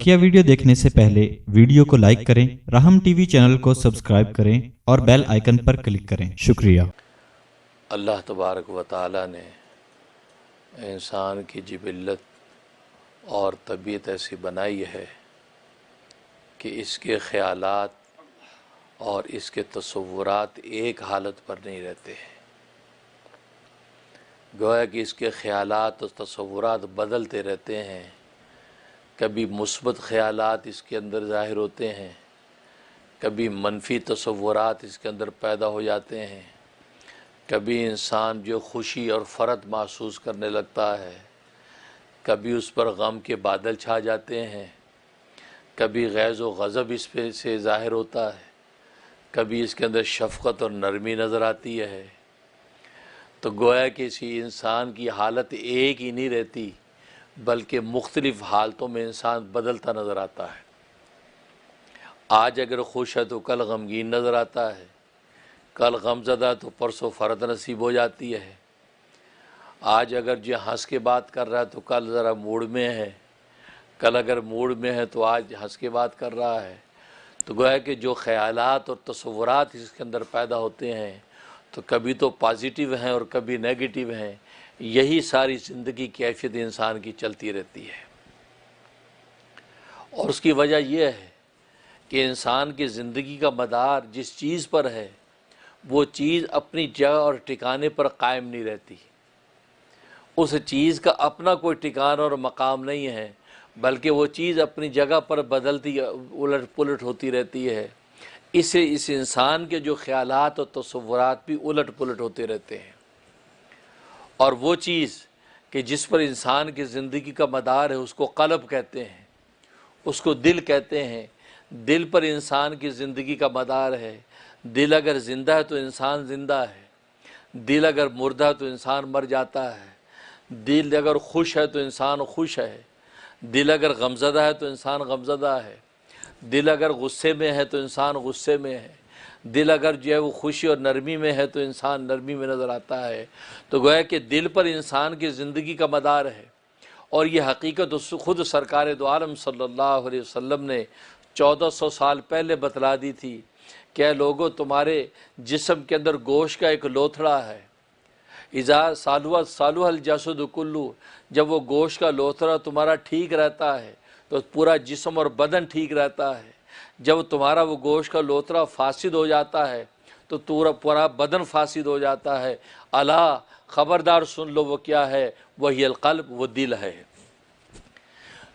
बकिया video देखने से पहले वीडियो को लाइक करें, राहम टीवी चैनल को सब्सक्राइब करें और बेल आइकन पर क्लिक करें। शुक्रिया। अल्लाह तबारक व तआला ने इंसान की जिबिल्लत और तबीयत ऐसी बनाई है कि इसके ख़यालात और इसके तसव्वुरात एक हालत पर नहीं रहते हैं। गोया कि इसके ख़यालात और तसव्वुरात बदलते रहते हैं। कभी मुस्बत ख़यालात इसके अंदर ज़ाहिर होते हैं, कभी मनफी तसव्वुरात इसके अंदर पैदा हो जाते हैं। कभी इंसान जो खुशी और फ़रत महसूस करने लगता है, कभी उस पर गम के बादल छा जाते हैं, कभी गैज़ व गज़ब इस पे से ज़ाहिर होता है, कभी इसके अंदर शफ़क़त और नरमी नज़र आती है। तो गोया कि इसी इंसान की हालत एक ही नहीं रहती, बल्कि मुख्तलिफ़ हालतों में इंसान बदलता नज़र आता है। आज अगर खुश है तो कल गमगीन नज़र आता है, कल गमज़दा तो परसों फ़रत नसीब हो जाती है। आज अगर जो हंस के बात कर रहा है तो कल ज़रा मूड में है, कल अगर मूड में है तो आज हंस के बात कर रहा है। तो गोया कि जो ख़यालात और तसव्वुरात इसके अंदर पैदा होते हैं तो कभी तो पॉजिटिव हैं और कभी नेगेटिव हैं। यही सारी ज़िंदगी की कैफियत इंसान की चलती रहती है। और उसकी वजह यह है कि इंसान की ज़िंदगी का मदार जिस चीज़ पर है वो चीज़ अपनी जगह और ठिकाने पर कायम नहीं रहती। उस चीज़ का अपना कोई ठिकाना और मकाम नहीं है, बल्कि वो चीज़ अपनी जगह पर बदलती उलट पुलट होती रहती है। इससे इस इंसान के जो ख़यालात और तसव्वुरात भी उलट पुलट होते रहते हैं। और वो चीज़ कि जिस पर इंसान की ज़िंदगी का मदार है उसको क़ल्ब कहते हैं, उसको दिल कहते हैं। दिल पर इंसान की ज़िंदगी का मदार है। दिल अगर ज़िंदा है तो इंसान ज़िंदा है, दिल अगर मुर्दा है तो इंसान मर जाता है। दिल अगर खुश है तो इंसान खुश है, दिल अगर गमज़दा है तो इंसान गमज़दा है, दिल अगर गुस्से में है तो इंसान गुस्से में है, दिल अगर जो है वो खुशी और नरमी में है तो इंसान नरमी में नज़र आता है। तो गोया कि दिल पर इंसान की ज़िंदगी का मदार है। और ये हकीकत ख़ुद सरकार दो आलम सल्लल्लाहु अलैहि वसल्लम ने 1400 साल पहले बतला दी थी। क्या लोगों, तुम्हारे जिस्म के अंदर गोश्त का एक लोथड़ा है, इज़ा सालुहल जसद कुल्लू, जब वो गोश्त का लोथड़ा तुम्हारा ठीक रहता है तो पूरा जिस्म और बदन ठीक रहता है। जब तुम्हारा वो गोश्त का लोथड़ा फासिद हो जाता है तो पूरा बदन फासिद हो जाता है। अला, ख़बरदार सुन लो, वो क्या है? वही अलक़ल्ब, वो दिल है।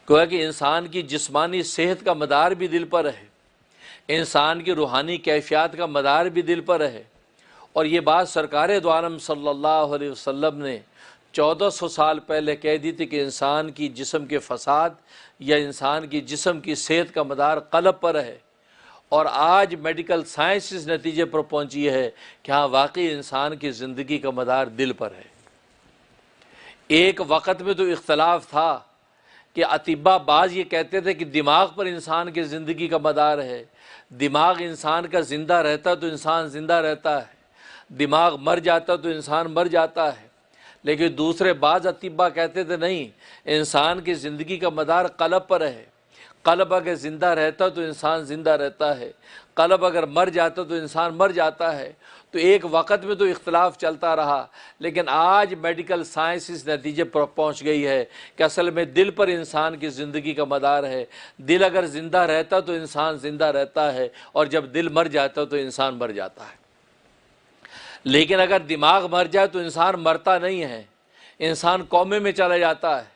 गोया कि इंसान की जिस्मानी सेहत का मदार भी दिल पर है, इंसान की रूहानी कैफियत का मदार भी दिल पर है। और ये बात सरकार दो आलम सल्लल्लाहु अलैहि वसल्लम ने 1400 साल पहले कह दी थी कि इंसान की जिस्म के फसाद या इंसान की जिस्म की सेहत का मदार क़ल्ब पर है। और आज मेडिकल साइंस इस नतीजे पर पहुंची है कि हाँ, वाकई इंसान की ज़िंदगी का मदार दिल पर है। एक वक़्त में तो इख्तलाफ था कि अतिबा बाज़ ये कहते थे कि दिमाग पर इंसान की ज़िंदगी का मदार है, दिमाग इंसान का ज़िंदा रहता तो इंसान ज़िंदा रहता है, दिमाग मर जाता तो इंसान मर जाता है। लेकिन दूसरे बाज़ अतिबा कहते थे नहीं, इंसान की ज़िंदगी का मदार क़ल्ब पर है। क़ल्ब अगर ज़िंदा रहता तो इंसान ज़िंदा रहता है, क़ल्ब अगर मर जाता तो इंसान मर जाता है। तो एक वक़्त में तो इख्तलाफ चलता रहा, लेकिन आज मेडिकल साइंस इस नतीजे पर पहुंच गई है कि असल में दिल पर इंसान की ज़िंदगी का मदार है। दिल अगर ज़िंदा रहता तो इंसान ज़िंदा रहता है, और जब दिल मर जाता तो इंसान मर जाता है। लेकिन अगर दिमाग मर जाए तो इंसान मरता नहीं है, इंसान कोमे में चला जाता है।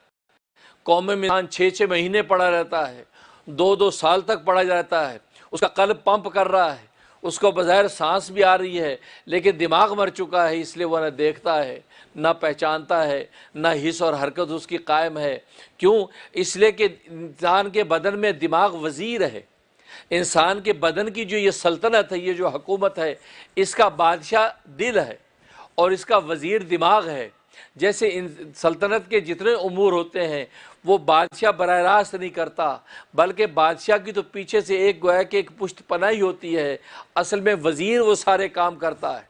कोमे में इंसान 6-6 महीने पड़ा रहता है, 2-2 साल तक पड़ा रहता है। उसका क़ल्ब पंप कर रहा है, उसको बज़ाहिर सांस भी आ रही है, लेकिन दिमाग मर चुका है, इसलिए वह न देखता है, न पहचानता है, न हिस्स और हरकत उसकी कायम है। क्यों? इसलिए कि इंसान के बदन में दिमाग वज़ीर है। इंसान के बदन की जो ये सल्तनत है, ये जो हुकूमत है, इसका बादशाह दिल है और इसका वज़ीर दिमाग है। जैसे इन सल्तनत के जितने उमूर होते हैं वो बादशाह बराह रास्त नहीं करता, बल्कि बादशाह की तो पीछे से एक गोया कि एक पुश्त पनाही होती है। असल में वज़ीर वो सारे काम करता है,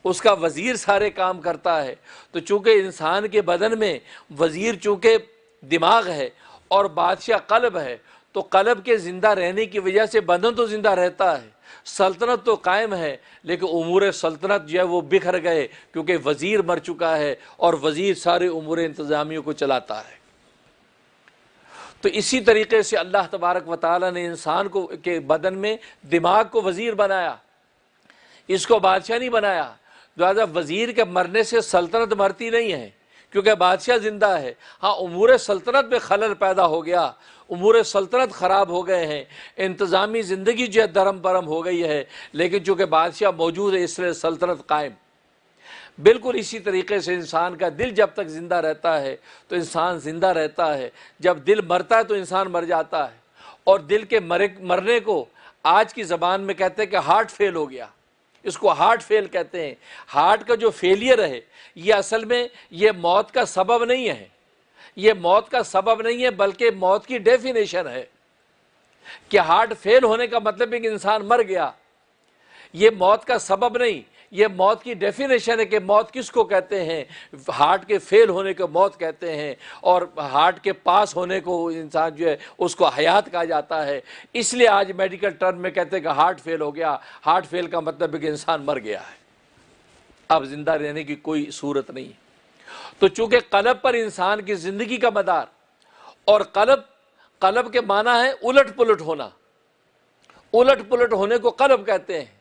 उसका वज़ीर सारे काम करता है। तो चूँकि इंसान के बदन में वज़ीर चूँकि दिमाग है और बादशाह क़ल्ब है, تو قلب کے زندہ رہنے کی وجہ سے بدن تو زندہ رہتا ہے، سلطنت تو قائم ہے، لیکن امور سلطنت جو ہے وہ بکھر گئے، کیونکہ وزیر مر چکا ہے اور وزیر سارے امور انتظامیوں کو چلاتا ہے۔ تو اسی طریقے سے اللہ تبارک و تعالیٰ نے انسان کو کے بدن میں دماغ کو وزیر بنایا، اس کو بادشاہ نہیں بنایا۔ لہٰذا وزیر کے مرنے سے سلطنت مرتی نہیں ہے، کیونکہ بادشاہ زندہ ہے۔ ہاں، امور سلطنت میں خلل پیدا ہو گیا، امور سلطنت خراب ہو گئے ہیں، انتظامی زندگی جو ہے درم برم ہو گئی ہے، لیکن چونکہ بادشاہ موجود ہے اس لیے سلطنت قائم۔ بالکل اسی طریقے سے انسان کا دل جب تک زندہ رہتا ہے تو انسان زندہ رہتا ہے، جب دل مرتا ہے تو انسان مر جاتا ہے۔ اور دل کے مرنے کو آج کی زبان میں کہتے ہیں کہ ہارٹ فیل ہو گیا، اس کو ہارٹ فیل کہتے ہیں۔ ہارٹ کا جو فیلئر ہے یہ اصل میں یہ موت کا سبب نہیں ہے، یہ موت کا سبب نہیں ہے بلکہ موت کی ڈیفینیشن ہے کہ ہارٹ فیل ہونے کا مطلب ہے کہ انسان مر گیا، یہ موت کا سبب نہیں، یہ موت کی ڈیفینیشن ہے کہ موت کس کو کہتے ہیں۔ ہارٹ کے فیل ہونے کو موت کہتے ہیں، اور ہارٹ کے پاس ہونے کو انسان جو ہے اس کو حیات کہا جاتا ہے۔ اس لیے آج میڈیکل ٹرم میں کہتے ہیں کہ ہارٹ فیل ہو گیا، ہارٹ فیل کا مطلب ہے کہ انسان مر گیا ہے، اب زندہ رہنے کی کوئی صورت نہیں۔ تو چونکہ قلب پر انسان کی زندگی کا مدار، اور قلب کے معنی ہے الٹ پلٹ ہونا، الٹ پلٹ ہونے کو قلب کہتے ہیں۔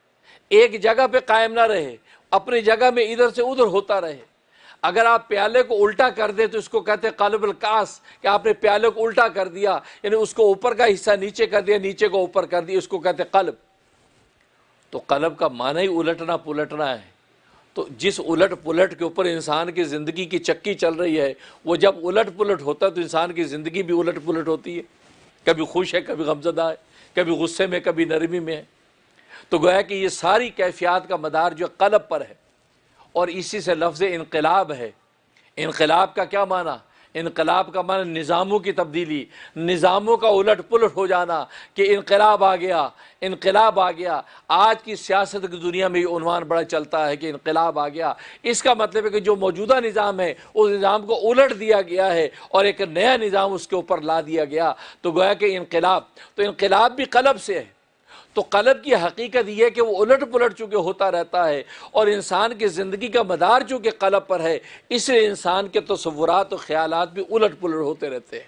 ایک جگہ پہ قائم نہ رہے، اپنی جگہ میں ادھر سے ادھر ہوتا رہے۔ اگر آپ پیالے کو الٹا کر دیں تو اس کو کہتے ہیں قلب القاس، کہ آپ نے پیالے کو الٹا کر دیا، یعنی اس کو اوپر کا حصہ نیچے کر دیا، نیچے کو اوپر کر دیا، اس کو کہتے ہیں قلب۔ تو قلب کا معنی ہی الٹنا پلٹنا ہے۔ تو جس الٹ پلٹ کے اوپر انسان کی زندگی کی چکی چل رہی ہے، وہ جب الٹ پلٹ ہوتا ہے تو انسان کی زندگی بھی الٹ پلٹ ہوتی ہے، کبھی خوش ہے، کبھی غمزدہ ہے، کبھی غصے میں، کبھی نرمی میں ہے۔ تو گویا کہ یہ ساری کیفیات کا مدار جو قلب پر ہے، اور اسی سے لفظ انقلاب ہے۔ انقلاب کا کیا معنی؟ انقلاب کا معنی نظاموں کی تبدیلی، نظاموں کا الٹ پلٹ ہو جانا، کہ انقلاب آ گیا، انقلاب آ گیا۔ آج کی سیاست کی دنیا میں یہ عنوان بڑا چلتا ہے کہ انقلاب آ گیا۔ اس کا مطلب ہے کہ جو موجودہ نظام ہے اس نظام کو الٹ دیا گیا ہے اور ایک نیا نظام اس کے اوپر لا دیا گیا۔ تو گویا کہ انقلاب، تو انقلاب بھی قلب سے ہے۔ تو قلب کی حقیقت یہ ہے کہ وہ الٹ پلٹ چونکہ ہوتا رہتا ہے، اور انسان کی زندگی کا مدار چونکہ قلب پر ہے، اس لیے انسان کے تصورات و خیالات بھی الٹ پلٹ ہوتے رہتے ہیں۔